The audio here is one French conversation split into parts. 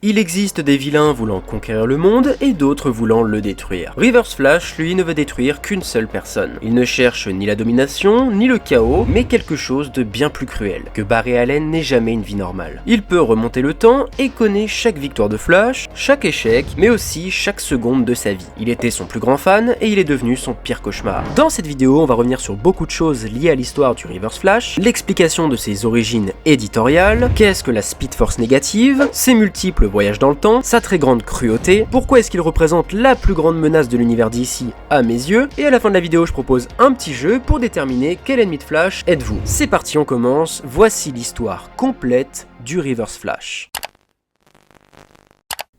Il existe des vilains voulant conquérir le monde et d'autres voulant le détruire. Reverse Flash, lui, ne veut détruire qu'une seule personne. Il ne cherche ni la domination, ni le chaos, mais quelque chose de bien plus cruel, que Barry Allen n'ait jamais une vie normale. Il peut remonter le temps et connaît chaque victoire de Flash, chaque échec, mais aussi chaque seconde de sa vie. Il était son plus grand fan et il est devenu son pire cauchemar. Dans cette vidéo, on va revenir sur beaucoup de choses liées à l'histoire du Reverse Flash, l'explication de ses origines éditoriales, qu'est-ce que la Speed Force négative, ses multiples voyage dans le temps, sa très grande cruauté, pourquoi est-ce qu'il représente la plus grande menace de l'univers d'ici à mes yeux, et à la fin de la vidéo je propose un petit jeu pour déterminer quel ennemi de Flash êtes-vous. C'est parti, on commence, voici l'histoire complète du Reverse Flash.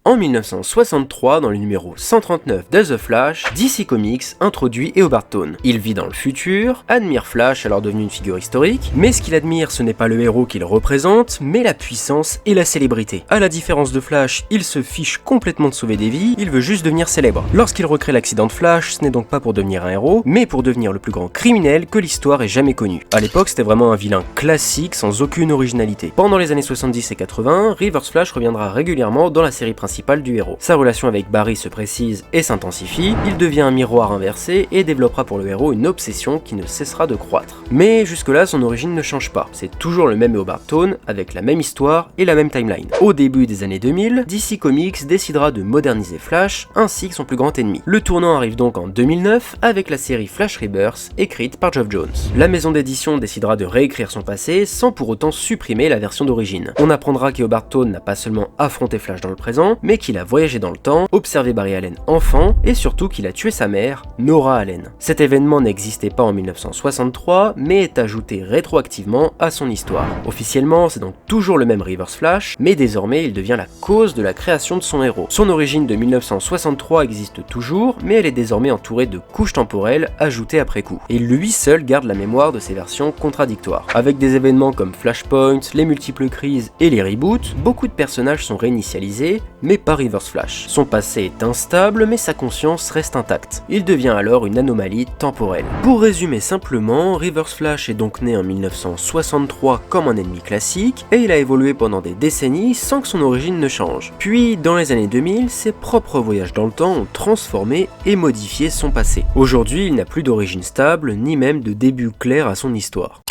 En 1963, dans le numéro 139 de The Flash, DC Comics introduit Eobard Thawne. Il vit dans le futur, admire Flash alors devenu une figure historique, mais ce qu'il admire ce n'est pas le héros qu'il représente, mais la puissance et la célébrité. À la différence de Flash, il se fiche complètement de sauver des vies, il veut juste devenir célèbre. Lorsqu'il recrée l'accident de Flash, ce n'est donc pas pour devenir un héros, mais pour devenir le plus grand criminel que l'histoire ait jamais connu. À l'époque, c'était vraiment un vilain classique sans aucune originalité. Pendant les années 70 et 80, Reverse Flash reviendra régulièrement dans la série principale du héros. Sa relation avec Barry se précise et s'intensifie, il devient un miroir inversé et développera pour le héros une obsession qui ne cessera de croître. Mais jusque-là, son origine ne change pas, c'est toujours le même Eobard Thawne avec la même histoire et la même timeline. Au début des années 2000, DC Comics décidera de moderniser Flash ainsi que son plus grand ennemi. Le tournant arrive donc en 2009 avec la série Flash Rebirth écrite par Geoff Johns. La maison d'édition décidera de réécrire son passé sans pour autant supprimer la version d'origine. On apprendra qu'Eobard Thawne n'a pas seulement affronté Flash dans le présent, mais qu'il a voyagé dans le temps, observé Barry Allen enfant, et surtout qu'il a tué sa mère, Nora Allen. Cet événement n'existait pas en 1963, mais est ajouté rétroactivement à son histoire. Officiellement, c'est donc toujours le même Reverse Flash, mais désormais il devient la cause de la création de son héros. Son origine de 1963 existe toujours, mais elle est désormais entourée de couches temporelles ajoutées après coup. Et lui seul garde la mémoire de ces versions contradictoires. Avec des événements comme Flashpoint, les multiples crises et les reboots, beaucoup de personnages sont réinitialisés, mais pas Reverse Flash. Son passé est instable, mais sa conscience reste intacte. Il devient alors une anomalie temporelle. Pour résumer simplement, Reverse Flash est donc né en 1963 comme un ennemi classique, et il a évolué pendant des décennies sans que son origine ne change. Puis, dans les années 2000, ses propres voyages dans le temps ont transformé et modifié son passé. Aujourd'hui, il n'a plus d'origine stable, ni même de début clair à son histoire.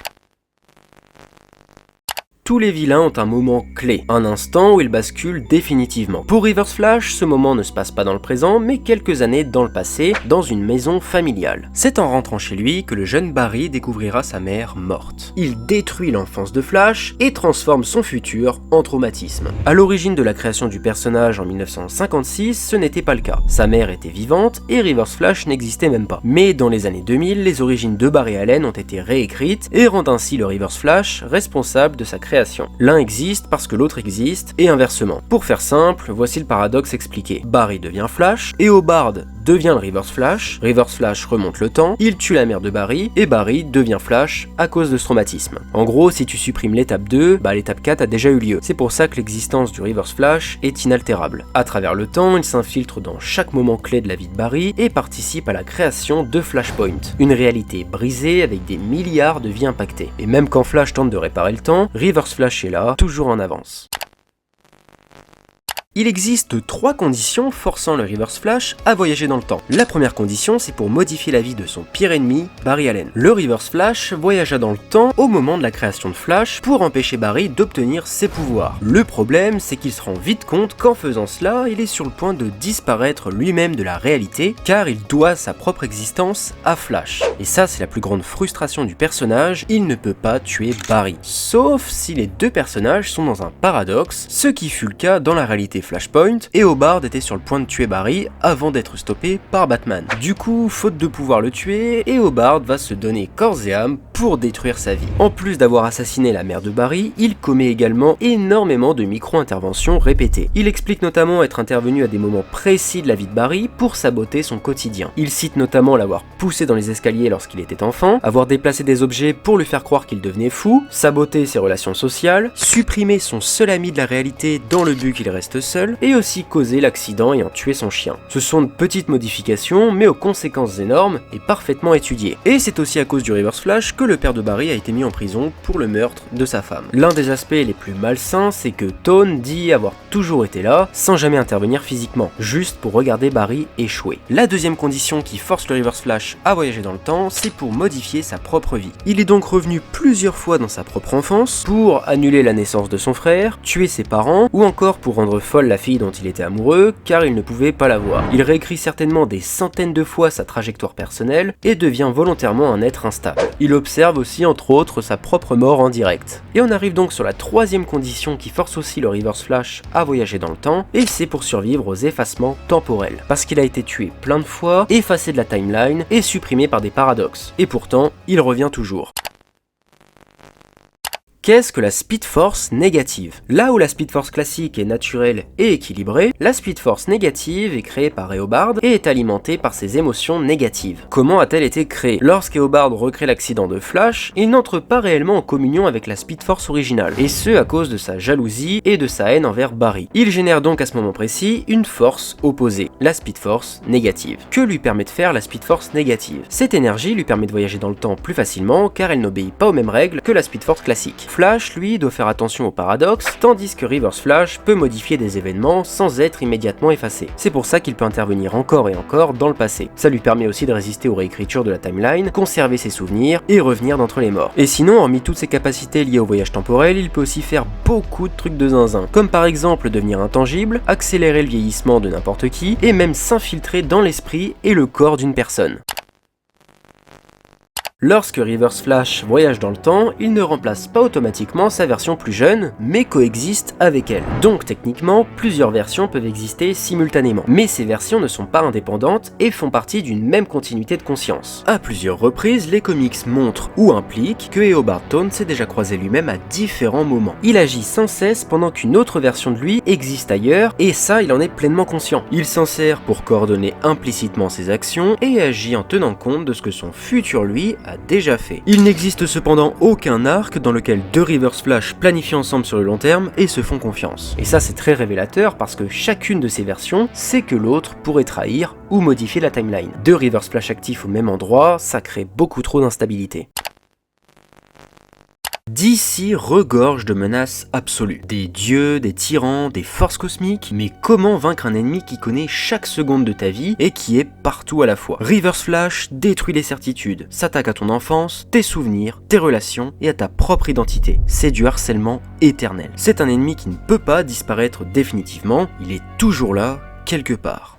Tous les vilains ont un moment clé, un instant où ils basculent définitivement. Pour Reverse Flash, ce moment ne se passe pas dans le présent, mais quelques années dans le passé, dans une maison familiale. C'est en rentrant chez lui que le jeune Barry découvrira sa mère morte. Il détruit l'enfance de Flash et transforme son futur en traumatisme. À l'origine de la création du personnage en 1956, ce n'était pas le cas. Sa mère était vivante et Reverse Flash n'existait même pas. Mais dans les années 2000, les origines de Barry Allen ont été réécrites et rendent ainsi le Reverse Flash responsable de sa création. L'un existe parce que l'autre existe, et inversement. Pour faire simple, voici le paradoxe expliqué. Barry devient Flash, Eobard devient le Reverse Flash remonte le temps, il tue la mère de Barry, et Barry devient Flash à cause de ce traumatisme. En gros, si tu supprimes l'étape 2, l'étape 4 a déjà eu lieu. C'est pour ça que l'existence du Reverse Flash est inaltérable. À travers le temps, il s'infiltre dans chaque moment clé de la vie de Barry, et participe à la création de Flashpoint. Une réalité brisée avec des milliards de vies impactées. Et même quand Flash tente de réparer le temps, Reverse Flash est là, toujours en avance. Il existe 3 conditions forçant le Reverse Flash à voyager dans le temps. La première condition, c'est pour modifier la vie de son pire ennemi, Barry Allen. Le Reverse Flash voyagea dans le temps au moment de la création de Flash pour empêcher Barry d'obtenir ses pouvoirs. Le problème, c'est qu'il se rend vite compte qu'en faisant cela, il est sur le point de disparaître lui-même de la réalité, car il doit sa propre existence à Flash. Et ça, c'est la plus grande frustration du personnage, il ne peut pas tuer Barry. Sauf si les deux personnages sont dans un paradoxe, ce qui fut le cas dans la réalité Flashpoint, et Eobard était sur le point de tuer Barry avant d'être stoppé par Batman. Du coup, faute de pouvoir le tuer, Eobard va se donner corps et âme pour détruire sa vie. En plus d'avoir assassiné la mère de Barry, il commet également énormément de micro-interventions répétées. Il explique notamment être intervenu à des moments précis de la vie de Barry pour saboter son quotidien. Il cite notamment l'avoir poussé dans les escaliers lorsqu'il était enfant, avoir déplacé des objets pour lui faire croire qu'il devenait fou, saboter ses relations sociales, supprimer son seul ami de la réalité dans le but qu'il reste seul, et aussi causer l'accident ayant tué son chien. Ce sont de petites modifications, mais aux conséquences énormes et parfaitement étudiées. Et c'est aussi à cause du Reverse Flash que le père de Barry a été mis en prison pour le meurtre de sa femme. L'un des aspects les plus malsains, c'est que Tone dit avoir toujours été là, sans jamais intervenir physiquement, juste pour regarder Barry échouer. La deuxième condition qui force le Reverse Flash à voyager dans le temps, c'est pour modifier sa propre vie. Il est donc revenu plusieurs fois dans sa propre enfance, pour annuler la naissance de son frère, tuer ses parents, ou encore pour rendre folle la fille dont il était amoureux, car il ne pouvait pas la voir. Il réécrit certainement des centaines de fois sa trajectoire personnelle, et devient volontairement un être instable. Il observe aussi entre autres sa propre mort en direct. Et on arrive donc sur la troisième condition qui force aussi le Reverse Flash à voyager dans le temps, et c'est pour survivre aux effacements temporels. Parce qu'il a été tué plein de fois, effacé de la timeline, et supprimé par des paradoxes. Et pourtant, il revient toujours. Qu'est-ce que la Speed Force négative? Là où la Speed Force classique est naturelle et équilibrée, la Speed Force négative est créée par Eobard et est alimentée par ses émotions négatives. Comment a-t-elle été créée? Lorsqu'Eobard recrée l'accident de Flash, il n'entre pas réellement en communion avec la Speed Force originale, et ce à cause de sa jalousie et de sa haine envers Barry. Il génère donc à ce moment précis une force opposée, la Speed Force négative. Que lui permet de faire la Speed Force négative? Cette énergie lui permet de voyager dans le temps plus facilement car elle n'obéit pas aux mêmes règles que la Speed Force classique. Flash, lui, doit faire attention aux paradoxes, tandis que Reverse Flash peut modifier des événements sans être immédiatement effacé. C'est pour ça qu'il peut intervenir encore et encore dans le passé. Ça lui permet aussi de résister aux réécritures de la timeline, conserver ses souvenirs et revenir d'entre les morts. Et sinon, hormis toutes ses capacités liées au voyage temporel, il peut aussi faire beaucoup de trucs de zinzin, comme par exemple devenir intangible, accélérer le vieillissement de n'importe qui, et même s'infiltrer dans l'esprit et le corps d'une personne. Lorsque Reverse Flash voyage dans le temps, il ne remplace pas automatiquement sa version plus jeune, mais coexiste avec elle. Donc techniquement, plusieurs versions peuvent exister simultanément. Mais ces versions ne sont pas indépendantes et font partie d'une même continuité de conscience. À plusieurs reprises, les comics montrent ou impliquent que Eobard Thawne s'est déjà croisé lui-même à différents moments. Il agit sans cesse pendant qu'une autre version de lui existe ailleurs, et ça, il en est pleinement conscient. Il s'en sert pour coordonner implicitement ses actions et agit en tenant compte de ce que son futur lui a déjà fait. Il n'existe cependant aucun arc dans lequel deux Reverse Flash planifient ensemble sur le long terme et se font confiance. Et ça c'est très révélateur parce que chacune de ces versions sait que l'autre pourrait trahir ou modifier la timeline. Deux Reverse Flash actifs au même endroit, ça crée beaucoup trop d'instabilité. DC regorge de menaces absolues. Des dieux, des tyrans, des forces cosmiques, mais comment vaincre un ennemi qui connaît chaque seconde de ta vie et qui est partout à la fois? Reverse Flash détruit les certitudes, s'attaque à ton enfance, tes souvenirs, tes relations et à ta propre identité. C'est du harcèlement éternel. C'est un ennemi qui ne peut pas disparaître définitivement, il est toujours là, quelque part.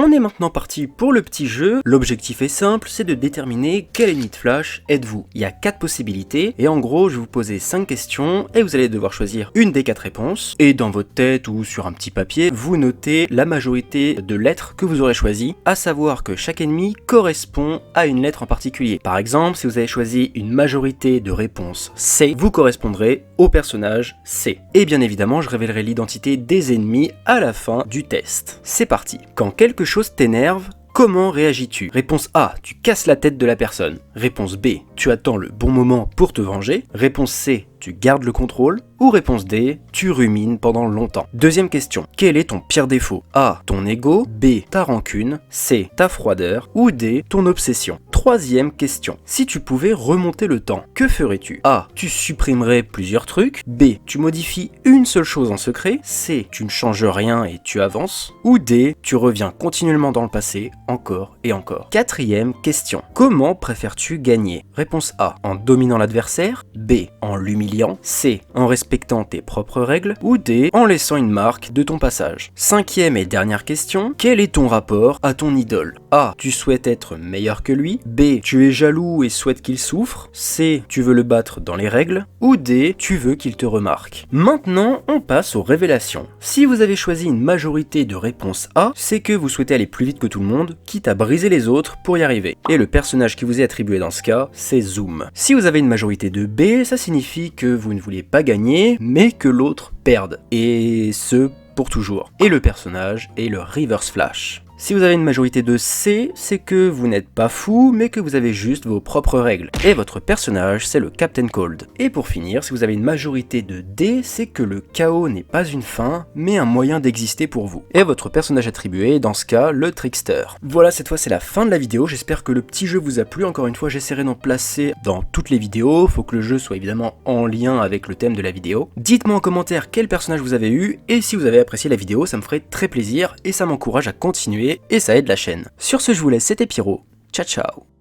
On est maintenant parti pour le petit jeu. L'objectif est simple, c'est de déterminer quel ennemi de Flash êtes-vous. Il y a 4 possibilités, et en gros je vais vous poser 5 questions, et vous allez devoir choisir une des 4 réponses, et dans votre tête ou sur un petit papier, vous notez la majorité de lettres que vous aurez choisies, à savoir que chaque ennemi correspond à une lettre en particulier. Par exemple, si vous avez choisi une majorité de réponses C, vous correspondrez au personnage C. Et bien évidemment, je révélerai l'identité des ennemis à la fin du test. C'est parti. Quand quelque chose t'énerve, comment réagis-tu? Réponse A, tu casses la tête de la personne. Réponse B, tu attends le bon moment pour te venger. Réponse C, tu gardes le contrôle. Ou réponse D, tu rumines pendant longtemps. Deuxième question, quel est ton pire défaut? A, ton ego. B, ta rancune. C, ta froideur. Ou D, ton obsession. Troisième question, si tu pouvais remonter le temps, que ferais-tu? A, tu supprimerais plusieurs trucs. B, tu modifies une seule chose en secret. C, tu ne changes rien et tu avances. Ou D, tu reviens continuellement dans le passé, encore et encore. Quatrième question, comment préfères-tu gagner? Réponse A, en dominant l'adversaire. B, en l'humiliant. C, en respectant tes propres règles. Ou D, en laissant une marque de ton passage. Cinquième et dernière question, quel est ton rapport à ton idole? A, tu souhaites être meilleur que lui. B, tu es jaloux et souhaites qu'il souffre. C, tu veux le battre dans les règles. Ou D, tu veux qu'il te remarque. Maintenant, on passe aux révélations. Si vous avez choisi une majorité de réponses A, c'est que vous souhaitez aller plus vite que tout le monde, quitte à briser les autres pour y arriver. Et le personnage qui vous est attribué dans ce cas, c'est Zoom. Si vous avez une majorité de B, ça signifie que vous ne voulez pas gagner, mais que l'autre perde. Et ce, pour toujours. Et le personnage est le Reverse Flash. Si vous avez une majorité de C, c'est que vous n'êtes pas fou, mais que vous avez juste vos propres règles. Et votre personnage, c'est le Captain Cold. Et pour finir, si vous avez une majorité de D, c'est que le chaos n'est pas une fin, mais un moyen d'exister pour vous. Et votre personnage attribué est dans ce cas le Trickster. Voilà, cette fois c'est la fin de la vidéo, j'espère que le petit jeu vous a plu. Encore une fois, j'essaierai d'en placer dans toutes les vidéos, faut que le jeu soit évidemment en lien avec le thème de la vidéo. Dites-moi en commentaire quel personnage vous avez eu, et si vous avez apprécié la vidéo, ça me ferait très plaisir, et ça m'encourage à continuer, et ça aide la chaîne. Sur ce, je vous laisse, c'était Pyro, ciao ciao.